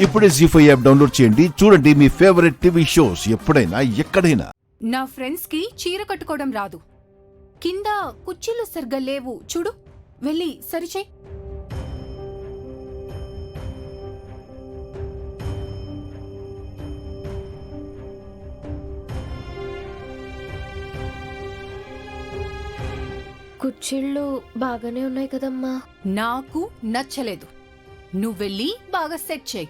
ఇప్పుడే జీ5 app download చేయండి. చూడండి మీ ఫేవరెట్ టీవీ షోస్ ఎప్పుడైనా ఎక్కడైనా. నా ఫ్రెండ్స్ కి చీర కట్టుకోవడం రాదు. కింద కుర్చీలు సరిగ్గా లేవు చూడు, వెళ్ళి సరిచేయ్. కుర్చీళ్ళు బాగానే ఉన్నాయి కదమ్మా. నాకు నచ్చలేదు. నువ్వెళ్ళి బాగా సెట్ చేయి.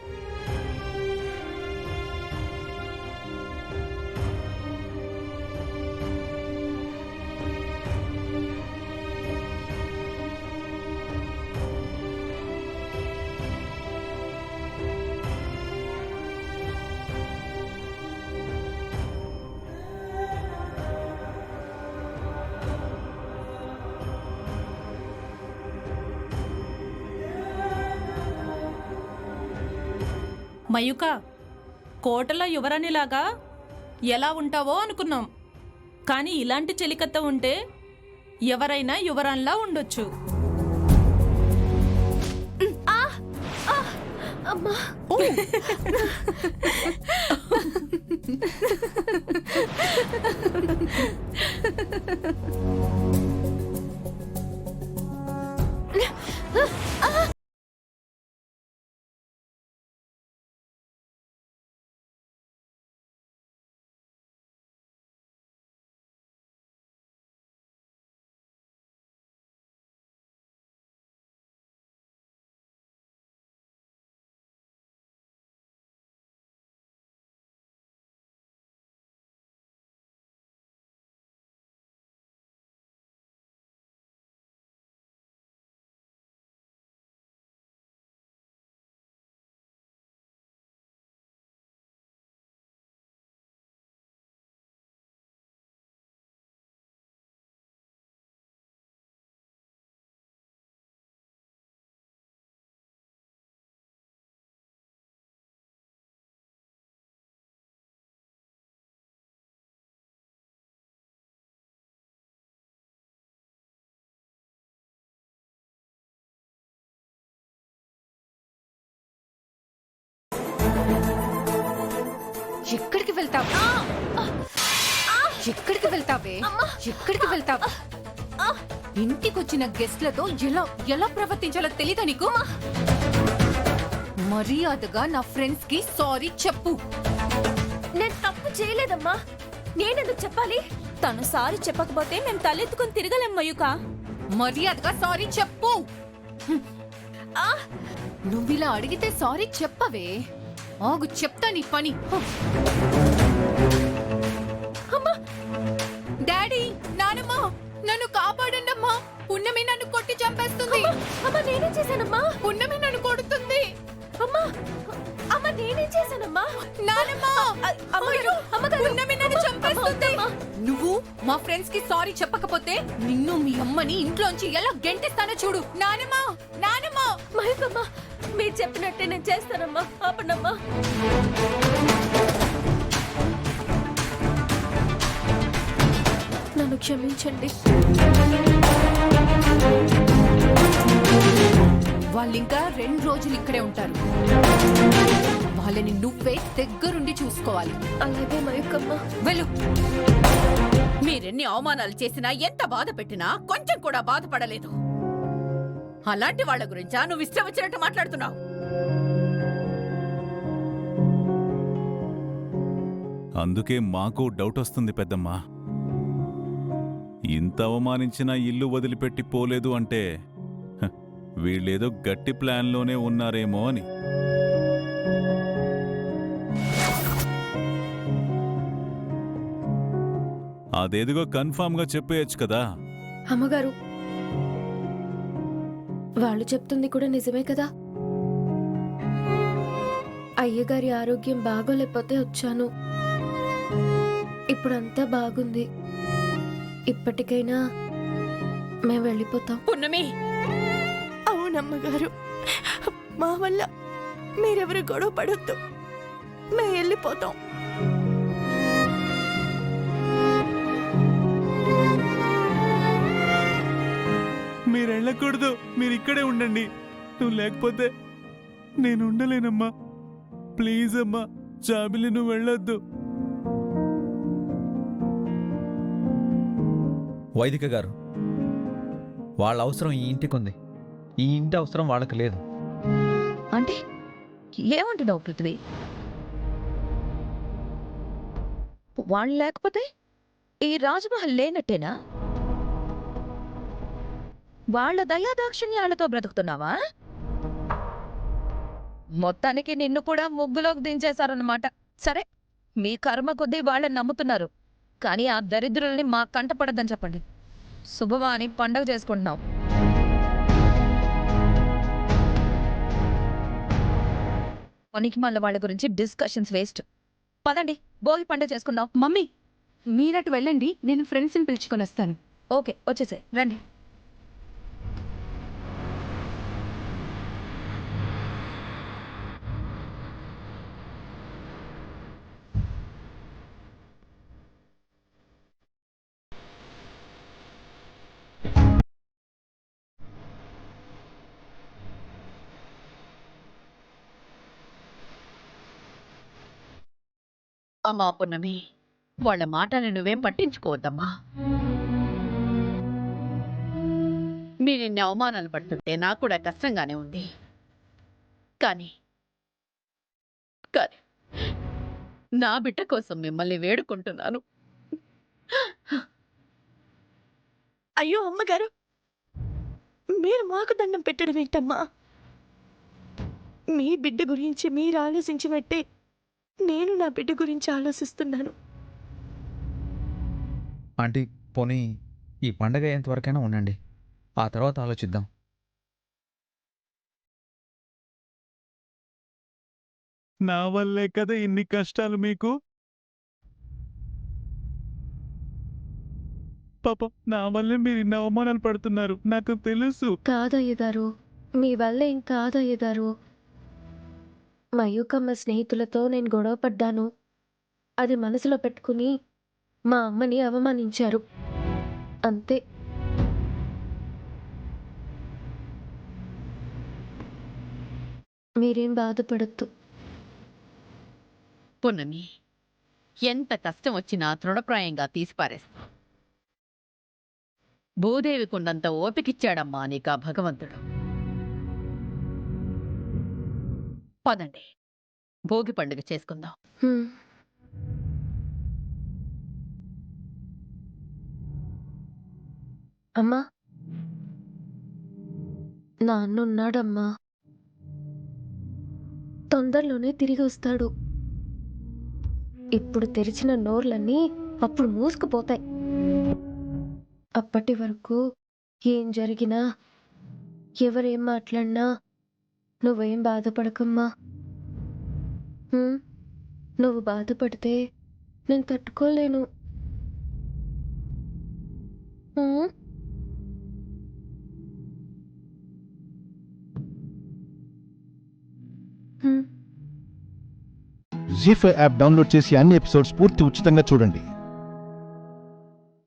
మయూక, కోటలో యువరాణిలాగా ఎలా ఉంటావో అనుకున్నాం, కానీ ఇలాంటి చెలికత్త ఉంటే ఎవరైనా యువరాణిలా ఉండొచ్చు. అమ్మా ఎక్కడికి వెళ్తావే? ఎక్కడికి వెళ్తావే? ఎక్కడికి వెళ్తావా? ఇంటికొచ్చిన గెస్ట్లతో ఎలా ఎలా ప్రవర్తించాలో తెలీదా నీకు? మర్యాదగా నా ఫ్రెండ్స్ కి సారీ చెప్పు. నేను తప్పు చేయలేదమ్మా. నేనెందుకు చెప్పాలి? తను సారీ చెప్పకపోతే మేము తలెత్తుకుని తిరగలేం మయూక. మర్యాదగా సారీ చెప్పు. నువ్విలా అడిగితే సారీ చెప్పవే. ఆగు, చెప్తా నీ పని. డాడీ, నానమ్మ, నన్ను కాపాడండమ్మా. పున్నమి నన్ను కొట్టి చంపేస్తుంది. అమ్మా నేనేం చేశానమ్మా? పున్నమి నన్ను కొడుతుంది. అమ్మా అమ్మ నేనేం చేశానమ్మా? నానమ్మ, పున్నమి నన్ను చంపేస్తుంది. నువ్వు మా ఫ్రెండ్స్ కి సారీ చెప్పకపోతే నిన్ను మీ అమ్మని ఇంట్లోంచి ఎలా గెంటిస్తానో చూడు. నానమ్మ, నానమ్మ. మహికమ్మా, మీరు చెప్పినట్టే నేను చేస్తానమ్మా. ఆపండమ్మా. నన్ను క్షమించండి. వాళ్ళింకా 2 రోజులు ఇక్కడే ఉంటారు. వాళ్ళని నువ్వే దగ్గరుండి చూసుకోవాలి. అలాగే మహికమ్మా. వెళ్ళు. మీరెన్ని అవమానాలు చేసినా, ఎంత బాధ పెట్టినా కొంచెం కూడా బాధపడలేదు. అలాంటి వాళ్ళ గురించా నువ్వు ఇష్టం వచ్చినట్టు మాట్లాడుతున్నావు? అందుకే మాకు డౌట్ వస్తుంది పెద్దమ్మా. ఇంత అవమానించినా ఇల్లు వదిలిపెట్టి పోలేదు అంటే వీళ్ళేదో గట్టి ప్లాన్లోనే ఉన్నారేమో అని. అదేదిగో కన్ఫామ్గా చెప్పేయచ్చు కదా. అమ్మగారు, వాళ్ళు చెప్తుంది కూడా నిజమే కదా. అయ్యగారి ఆరోగ్యం బాగోలేకపోతే వచ్చాను. ఇప్పుడంతా బాగుంది. ఇప్పటికైనా మేము వెళ్ళిపోతాం. పున్నమి, అవునమ్మగారు, మా వల్ల మీరెవరు గొడవ పడొద్దు. మేము వెళ్ళిపోతాం. వెళ్ళకూడదు, మీరు ఇక్కడే ఉండండి. నువ్వు లేకపోతే నేను ఉండలేనమ్మా. ప్లీజ్ అమ్మా, చాబిలి నువ్వు వెళ్ళొద్దు. వైదిక గారు, వాళ్ళ అవసరం ఈ ఇంటికి ఉంది, ఈ ఇంటి అవసరం వాళ్ళకి లేదు. అంటే ఏమంటున్నావు పృథ్వీ? వాళ్ళు లేకపోతే ఈ రాజమహల్ లేనట్టేనా? వాళ్ళ దయాదాక్షిణ్యాలతో బ్రతుకుతున్నావా? మొత్తానికి నిన్ను కూడా ముగ్గులోకి దించేశారన్నమాట. సరే, మీ కర్మ కొద్దీ వాళ్ళని నమ్ముతున్నారు, కానీ ఆ దరిద్రుల్ని మా కంటపడద్దని చెప్పండి. శుభవాని పండగ చేసుకుంటున్నాం. పనికి మళ్ళీ వాళ్ళ గురించి డిస్కషన్స్ వేస్ట్. పదండి, భోగి పండుగ చేసుకుందాం. మమ్మీ మీరటు వెళ్ళండి, నేను ఫ్రెండ్స్ని పిలుచుకొని వస్తాను. ఓకే, వచ్చేసే రండి. అమ్మా పున్నమి, వాళ్ళ మాటని నువ్వేం పట్టించుకోవద్దమ్మా. మీరు ఇన్ని అవమానాలు పడుతుంటే నాకు కూడా కష్టంగానే ఉంది. కానీ కానీ నా బిడ్డ కోసం మిమ్మల్ని వేడుకుంటున్నాను. అయ్యో అమ్మగారు, మీరు మాకు దండం పెట్టడం ఏంటమ్మా? మీ బిడ్డ గురించి మీరు ఆలోచించినట్టే నేను నా బిడ్డ గురించి ఆలోచిస్తున్నాను. ఆంటీ, పోనీ ఈ పండగ అయ్యేంతవరకైనా ఉండండి, ఆ తర్వాత ఆలోచిద్దాం. నా వల్లే కదా ఇన్ని కష్టాలు మీకు. పాప, నా వల్లే మీరు ఇన్ని అవమానాలు పడుతున్నారు, నాకు తెలుసు. కాదయ్య గారు, మీ వల్ల ఏం కాదయ్య గారు. మయూకమ్మ స్నేహితులతో నేను గొడవ పడ్డాను. అది మనసులో పెట్టుకుని మా అమ్మని అవమానించారు, అంతే. మీరేం బాధపడద్దు. పున్నమి, ఎంత కష్టం వచ్చినా తృణప్రాయంగా తీసిపారేస్తా. భూదేవికున్నంత ఓపికిచ్చాడమ్మా నీకా భగవంతుడు. పదండి, భోగి పండుగ చేసుకుందాం. హ్మ్. అమ్మా, నాన్నున్నాడమ్మా, తొందరలోనే తిరిగి వస్తాడు. ఇప్పుడు తెరిచిన నోర్లన్నీ అప్పుడు మూసుకుపోతాయి. అప్పటి వరకు ఏం జరిగినా, ఎవరేం మాట్లాడినా నువ్వేం బాధపడకమ్మా. నువ్వు బాధపడితే నేను తట్టుకోలేను. జీ5 యాప్ డౌన్లోడ్ చేసి అన్ని ఎపిసోడ్స్ పూర్తి ఉచితంగా చూడండి.